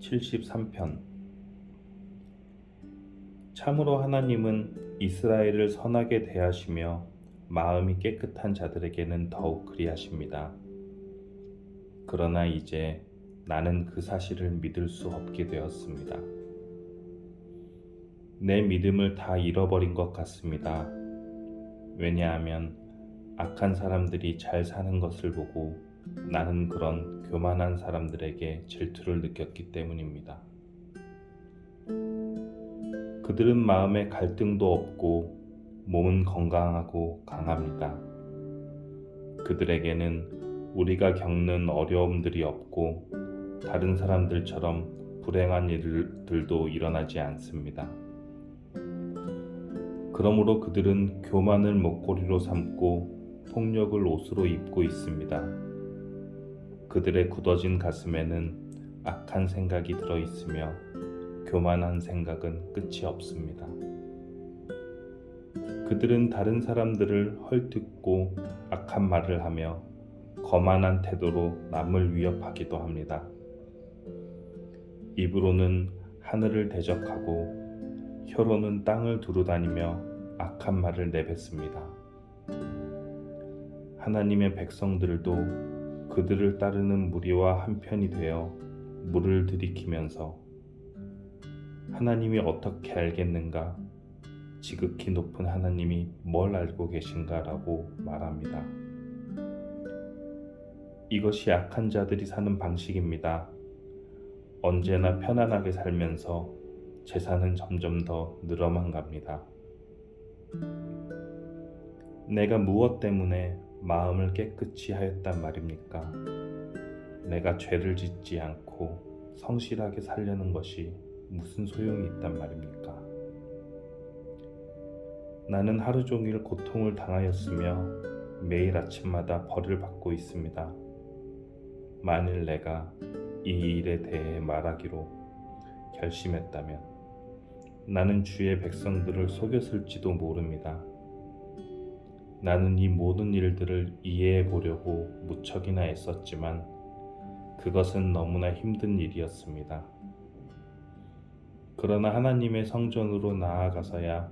73편. 참으로 하나님은 이스라엘을 선하게 대하시며 마음이 깨끗한 자들에게는 더욱 그리하십니다. 그러나 이제 나는 그 사실을 믿을 수 없게 되었습니다. 내 믿음을 다 잃어버린 것 같습니다. 왜냐하면 악한 사람들이 잘 사는 것을 보고 나는 그런 교만한 사람들에게 질투를 느꼈기 때문입니다. 그들은 마음에 갈등도 없고 몸은 건강하고 강합니다. 그들에게는 우리가 겪는 어려움들이 없고 다른 사람들처럼 불행한 일들도 일어나지 않습니다. 그러므로 그들은 교만을 먹거리로 삼고 폭력을 옷으로 입고 있습니다. 그들의 굳어진 가슴에는 악한 생각이 들어있으며 교만한 생각은 끝이 없습니다. 그들은 다른 사람들을 헐뜯고 악한 말을 하며 거만한 태도로 남을 위협하기도 합니다. 입으로는 하늘을 대적하고 혀로는 땅을 두루다니며 악한 말을 내뱉습니다. 하나님의 백성들도 그들을 따르는 무리와 한편이 되어 물을 들이키면서 하나님이 어떻게 알겠는가? 지극히 높은 하나님이 뭘 알고 계신가? 라고 말합니다. 이것이 악한 자들이 사는 방식입니다. 언제나 편안하게 살면서 재산은 점점 더 늘어만 갑니다. 내가 무엇 때문에 마음을 깨끗이 하였단 말입니까? 내가 죄를 짓지 않고 성실하게 살려는 것이 무슨 소용이 있단 말입니까? 나는 하루 종일 고통을 당하였으며 매일 아침마다 벌을 받고 있습니다. 만일 내가 이 일에 대해 말하기로 결심했다면 나는 주의 백성들을 속였을지도 모릅니다. 나는 이 모든 일들을 이해해 보려고 무척이나 애썼지만 그것은 너무나 힘든 일이었습니다. 그러나 하나님의 성전으로 나아가서야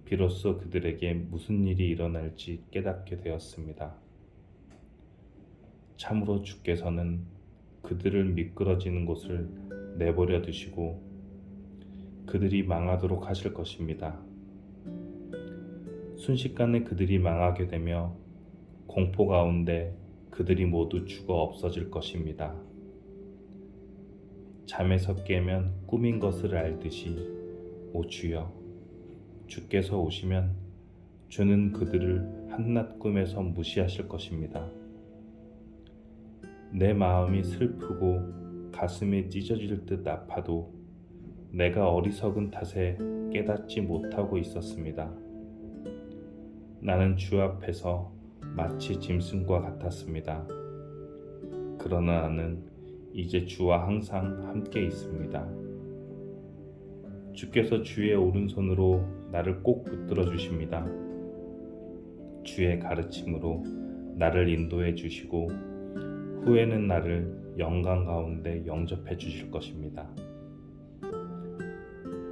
비로소 그들에게 무슨 일이 일어날지 깨닫게 되었습니다. 참으로 주께서는 그들을 미끄러지는 곳을 내버려 두시고 그들이 망하도록 하실 것입니다. 순식간에 그들이 망하게 되며 공포 가운데 그들이 모두 죽어 없어질 것입니다. 잠에서 깨면 꿈인 것을 알듯이 오 주여, 주께서 오시면 주는 그들을 한낮 꿈에서 무시하실 것입니다. 내 마음이 슬프고 가슴이 찢어질 듯 아파도 내가 어리석은 탓에 깨닫지 못하고 있었습니다. 나는 주 앞에서 마치 짐승과 같았습니다. 그러나 나는 이제 주와 항상 함께 있습니다. 주께서 주의 오른손으로 나를 꼭 붙들어 주십니다. 주의 가르침으로 나를 인도해 주시고 후에는 나를 영광 가운데 영접해 주실 것입니다.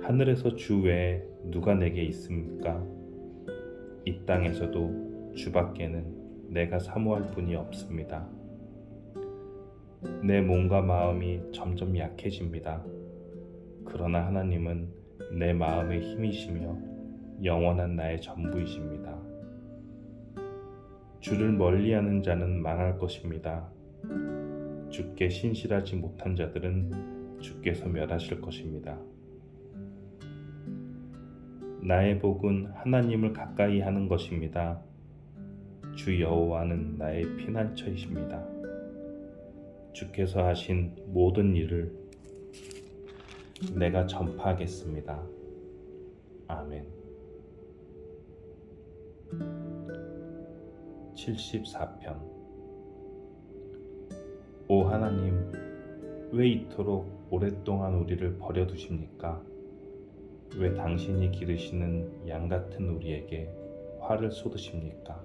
하늘에서 주 외에 누가 내게 있습니까? 이 땅에서도 주밖에는 내가 사모할 분이 없습니다. 내 몸과 마음이 점점 약해집니다. 그러나 하나님은 내 마음의 힘이시며 영원한 나의 전부이십니다. 주를 멀리하는 자는 망할 것입니다. 주께 신실하지 못한 자들은 주께서 멸하실 것입니다. 나의 복은 하나님을 가까이 하는 것입니다. 주 여호와는 나의 피난처이십니다. 주께서 하신 모든 일을 내가 전파하겠습니다. 아멘. 74편. 오 하나님, 왜 이토록 오랫동안 우리를 버려두십니까? 왜 당신이 기르시는 양 같은 우리에게 화를 쏟으십니까?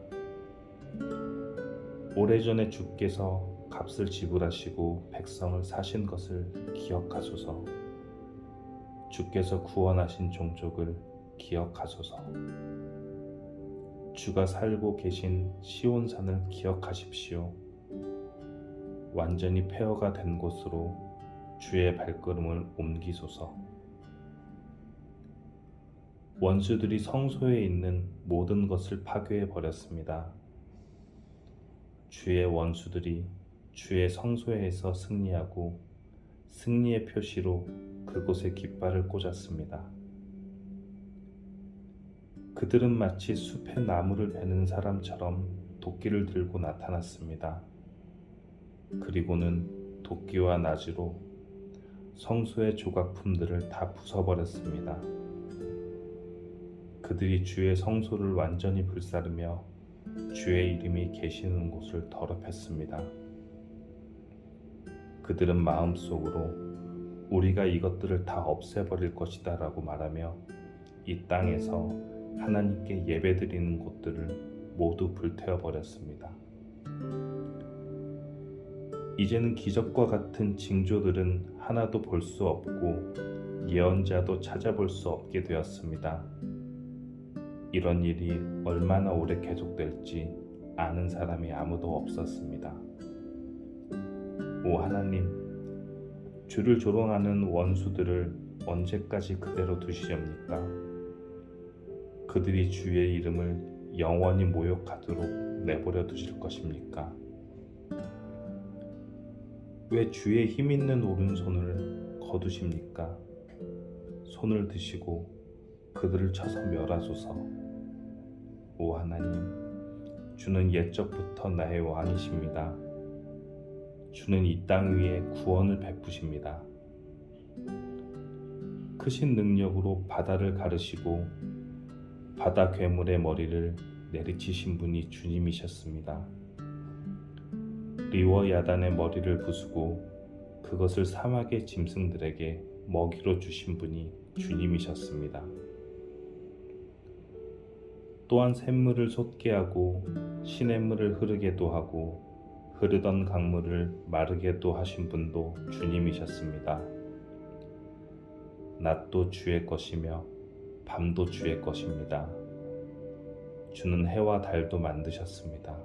오래전에 주께서 값을 지불하시고 백성을 사신 것을 기억하소서. 주께서 구원하신 종족을 기억하소서. 주가 살고 계신 시온산을 기억하십시오. 완전히 폐허가 된 곳으로 주의 발걸음을 옮기소서. 원수들이 성소에 있는 모든 것을 파괴해 버렸습니다. 주의 원수들이 주의 성소에서 승리하고 승리의 표시로 그곳에 깃발을 꽂았습니다. 그들은 마치 숲의 나무를 베는 사람처럼 도끼를 들고 나타났습니다. 그리고는 도끼와 나주로 성소의 조각품들을 다 부숴버렸습니다. 그들이 주의 성소를 완전히 불사르며 주의 이름이 계시는 곳을 더럽혔습니다. 그들은 마음속으로 우리가 이것들을 다 없애버릴 것이다 라고 말하며 이 땅에서 하나님께 예배드리는 곳들을 모두 불태워버렸습니다. 이제는 기적과 같은 징조들은 하나도 볼 수 없고 예언자도 찾아볼 수 없게 되었습니다. 이런 일이 얼마나 오래 계속될지 아는 사람이 아무도 없었습니다. 오 하나님, 주를 조롱하는 원수들을 언제까지 그대로 두시렵니까? 그들이 주의 이름을 영원히 모욕하도록 내버려 두실 것입니까? 왜 주의 힘있는 오른손을 거두십니까? 손을 드시고 그들을 쳐서 멸하소서. 오 하나님, 주는 옛적부터 나의 왕이십니다. 주는 이 땅 위에 구원을 베푸십니다. 크신 능력으로 바다를 가르시고 바다 괴물의 머리를 내리치신 분이 주님이셨습니다. 리워 야단의 머리를 부수고 그것을 사막의 짐승들에게 먹이로 주신 분이 주님이셨습니다. 또한 샘물을 솟게 하고 시냇물을 흐르게도 하고 흐르던 강물을 마르게도 하신 분도 주님이셨습니다. 낮도 주의 것이며 밤도 주의 것입니다. 주는 해와 달도 만드셨습니다.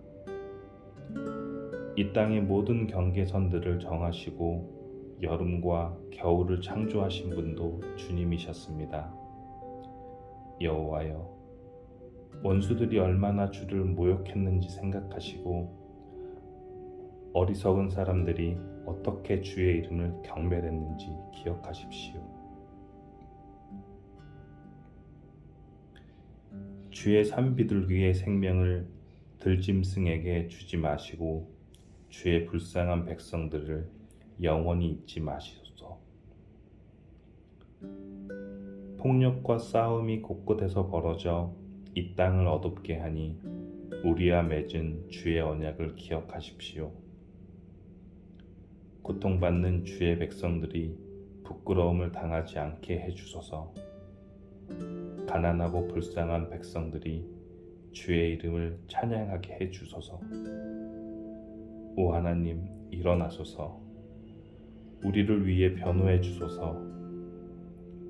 이 땅의 모든 경계선들을 정하시고 여름과 겨울을 창조하신 분도 주님이셨습니다. 여호와여, 원수들이 얼마나 주를 모욕했는지 생각하시고 어리석은 사람들이 어떻게 주의 이름을 경멸했는지 기억하십시오. 주의 산비둘기의 생명을 들짐승에게 주지 마시고 주의 불쌍한 백성들을 영원히 잊지 마시소서. 폭력과 싸움이 곳곳에서 벌어져 이 땅을 어둡게 하니 우리와 맺은 주의 언약을 기억하십시오. 고통받는 주의 백성들이 부끄러움을 당하지 않게 해주소서. 가난하고 불쌍한 백성들이 주의 이름을 찬양하게 해주소서. 오 하나님, 일어나소서. 우리를 위해 변호해 주소서.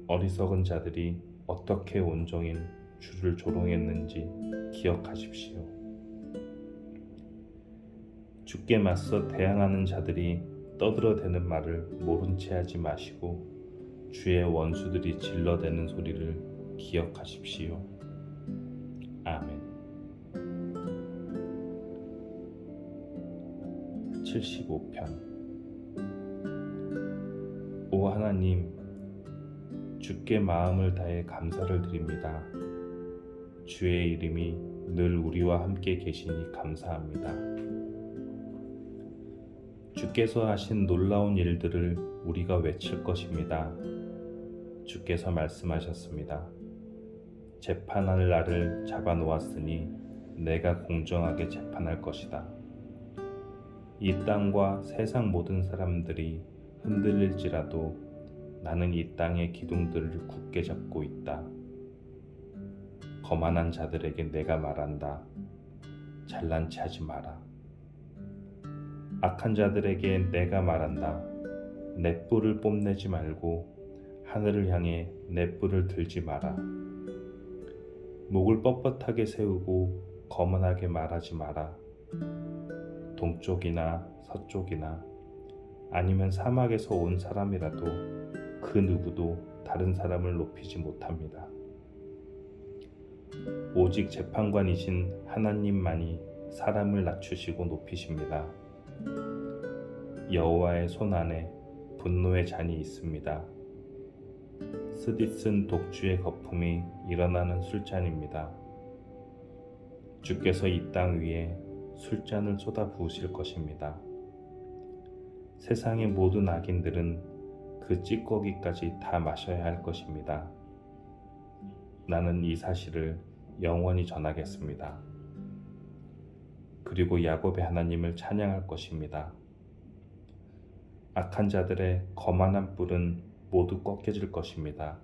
어리석은 자들이 어떻게 온종일 주를 조롱했는지 기억하십시오. 주께 맞서 대항하는 자들이 떠들어대는 말을 모른 채 하지 마시고 주의 원수들이 질러대는 소리를 기억하십시오. 아멘. 75편. 오 하나님, 주께 마음을 다해 감사를 드립니다. 주의 이름이 늘 우리와 함께 계시니 감사합니다. 주께서 하신 놀라운 일들을 우리가 외칠 것입니다. 주께서 말씀하셨습니다. 재판할 날을 잡아놓았으니 내가 공정하게 재판할 것이다. 이 땅과 세상 모든 사람들이 흔들릴지라도 나는 이 땅의 기둥들을 굳게 잡고 있다. 거만한 자들에게 내가 말한다. 잘난 체 하지 마라. 악한 자들에게 내가 말한다. 내 뿔을 뽐내지 말고 하늘을 향해 내 뿔을 들지 마라. 목을 뻣뻣하게 세우고 거만하게 말하지 마라. 동쪽이나 서쪽이나 아니면 사막에서 온 사람이라도 그 누구도 다른 사람을 높이지 못합니다. 오직 재판관이신 하나님만이 사람을 낮추시고 높이십니다. 여호와의 손 안에 분노의 잔이 있습니다. 쓰디쓴 독주의 거품이 일어나는 술잔입니다. 주께서 이 땅 위에 술잔을 쏟아 부으실 것입니다. 세상의 모든 악인들은 그 찌꺼기까지 다 마셔야 할 것입니다. 나는 이 사실을 영원히 전하겠습니다. 그리고 야곱의 하나님을 찬양할 것입니다. 악한 자들의 거만한 뿔은 모두 꺾여질 것입니다.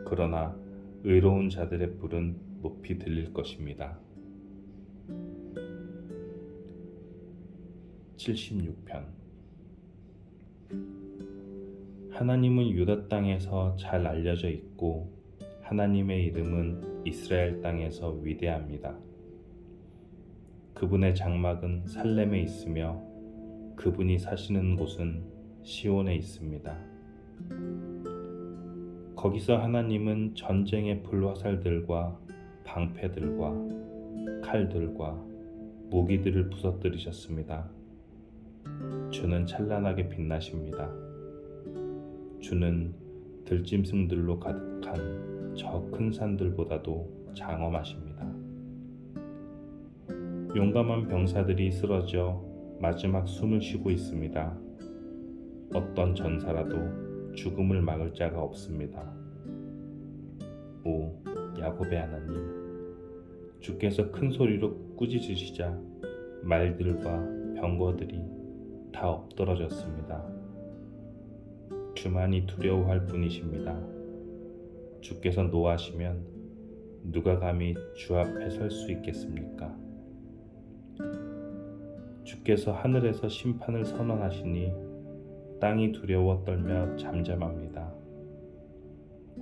그러나 의로운 자들의 뿔은 높이 들릴 것입니다. 76편. 하나님은 유다 땅에서 잘 알려져 있고 하나님의 이름은 이스라엘 땅에서 위대합니다. 그분의 장막은 살렘에 있으며 그분이 사시는 곳은 시온에 있습니다. 거기서 하나님은 전쟁의 불화살들과 방패들과 칼들과 무기들을 부서뜨리셨습니다. 주는 찬란하게 빛나십니다. 주는 들짐승들로 가득한 저 큰 산들보다도 장엄하십니다. 용감한 병사들이 쓰러져 마지막 숨을 쉬고 있습니다. 어떤 전사라도 죽음을 막을 자가 없습니다. 오 야곱의 하나님, 주께서 큰 소리로 꾸짖으시자 말들과 병거들이 다 엎드러졌습니다. 주만이 두려워할 뿐이십니다. 주께서 노하시면 누가 감히 주 앞에 설 수 있겠습니까? 주께서 하늘에서 심판을 선언하시니 땅이 두려워 떨며 잠잠합니다.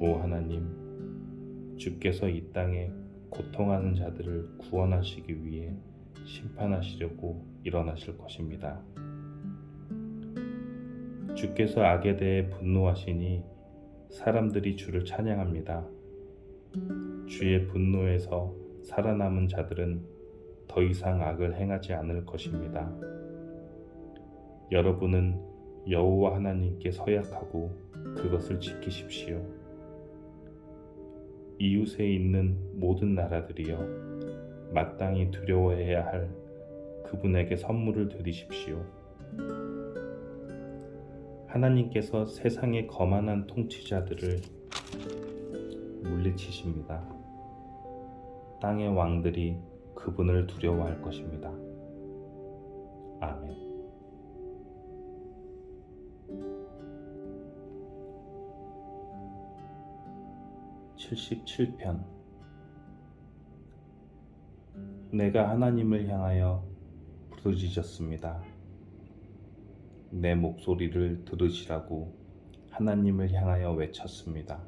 오 하나님, 주께서 이 땅에 고통하는 자들을 구원하시기 위해 심판하시려고 일어나실 것입니다. 주께서 악에 대해 분노하시니 사람들이 주를 찬양합니다. 주의 분노에서 살아남은 자들은 더 이상 악을 행하지 않을 것입니다. 여러분은 여호와 하나님께 서약하고 그것을 지키십시오. 이웃에 있는 모든 나라들이여 마땅히 두려워해야 할 그분에게 선물을 드리십시오. 하나님께서 세상의 거만한 통치자들을 물리치십니다. 땅의 왕들이 그분을 두려워할 것입니다. 아멘. (77편) 내가 하나님을 향하여 부르짖었습니다. 내 목소리를 들으시라고 하나님을 향하여 외쳤습니다.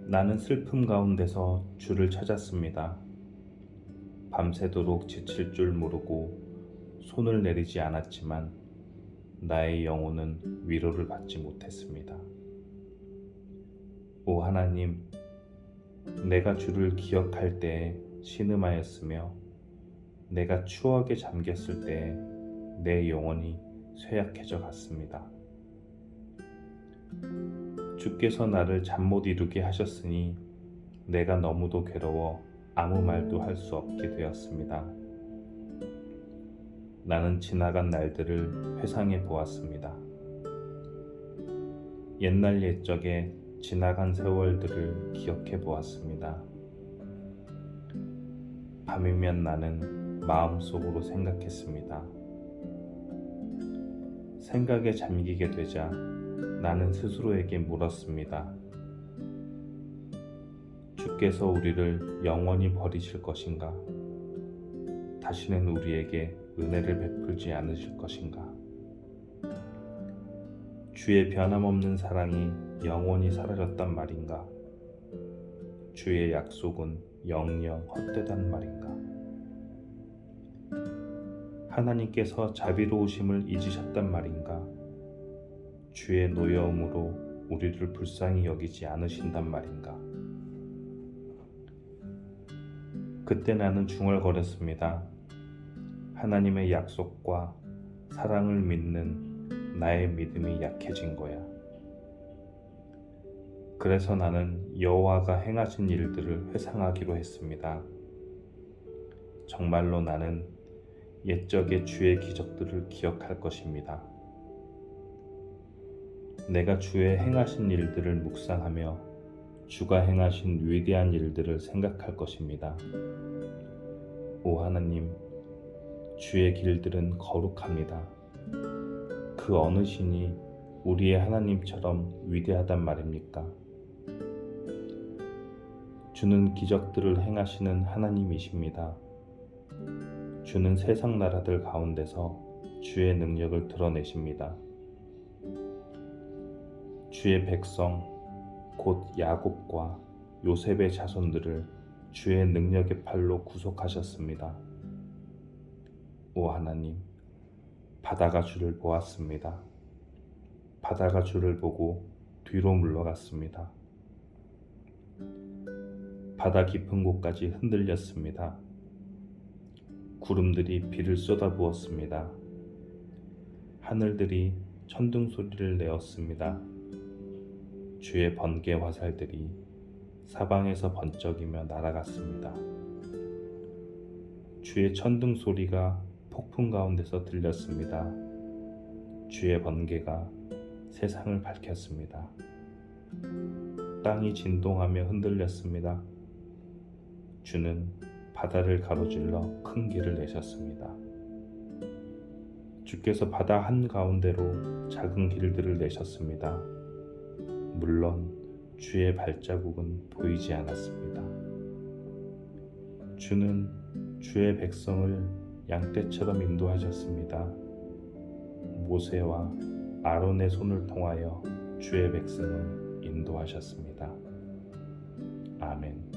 나는 슬픔 가운데서 주를 찾았습니다. 밤새도록 지칠 줄 모르고 손을 내리지 않았지만 나의 영혼은 위로를 받지 못했습니다. 오 하나님, 내가 주를 기억할 때에 신음하였으며 내가 추억에 잠겼을 때에 내 영혼이 쇠약해져 갔습니다. 주께서 나를 잠 못 이루게 하셨으니 내가 너무도 괴로워 아무 말도 할 수 없게 되었습니다. 나는 지나간 날들을 회상해 보았습니다. 옛날 옛적에 지나간 세월들을 기억해 보았습니다. 밤이면 나는 마음속으로 생각했습니다. 생각에 잠기게 되자 나는 스스로에게 물었습니다. 주께서 우리를 영원히 버리실 것인가? 다시는 우리에게 은혜를 베풀지 않으실 것인가? 주의 변함없는 사랑이 영원히 사라졌단 말인가? 주의 약속은 영영 헛되단 말인가? 하나님께서 자비로우심을 잊으셨단 말인가? 주의 노여움으로 우리를 불쌍히 여기지 않으신단 말인가? 그때 나는 중얼거렸습니다. 하나님의 약속과 사랑을 믿는 나의 믿음이 약해진 거야. 그래서 나는 여호와가 행하신 일들을 회상하기로 했습니다. 정말로 나는 옛적의 주의 기적들을 기억할 것입니다. 내가 주의 행하신 일들을 묵상하며 주가 행하신 위대한 일들을 생각할 것입니다. 오 하나님, 주의 길들은 거룩합니다. 그 어느 신이 우리의 하나님처럼 위대하단 말입니까? 주는 기적들을 행하시는 하나님이십니다. 주는 세상 나라들 가운데서 주의 능력을 드러내십니다. 주의 백성 곧 야곱과 요셉의 자손들을 주의 능력의 팔로 구속하셨습니다. 오 하나님, 바다가 주를 보았습니다. 바다가 주를 보고 뒤로 물러갔습니다. 바다 깊은 곳까지 흔들렸습니다. 구름들이 비를 쏟아부었습니다. 하늘들이 천둥 소리를 내었습니다. 주의 번개 화살들이 사방에서 번쩍이며 날아갔습니다. 주의 천둥 소리가 폭풍 가운데서 들렸습니다. 주의 번개가 세상을 밝혔습니다. 땅이 진동하며 흔들렸습니다. 주는 바다를 가로질러 큰 길을 내셨습니다. 주께서 바다 한가운데로 작은 길들을 내셨습니다. 물론 주의 발자국은 보이지 않았습니다. 주는 주의 백성을 양떼처럼 인도하셨습니다. 모세와 아론의 손을 통하여 주의 백성을 인도하셨습니다. 아멘.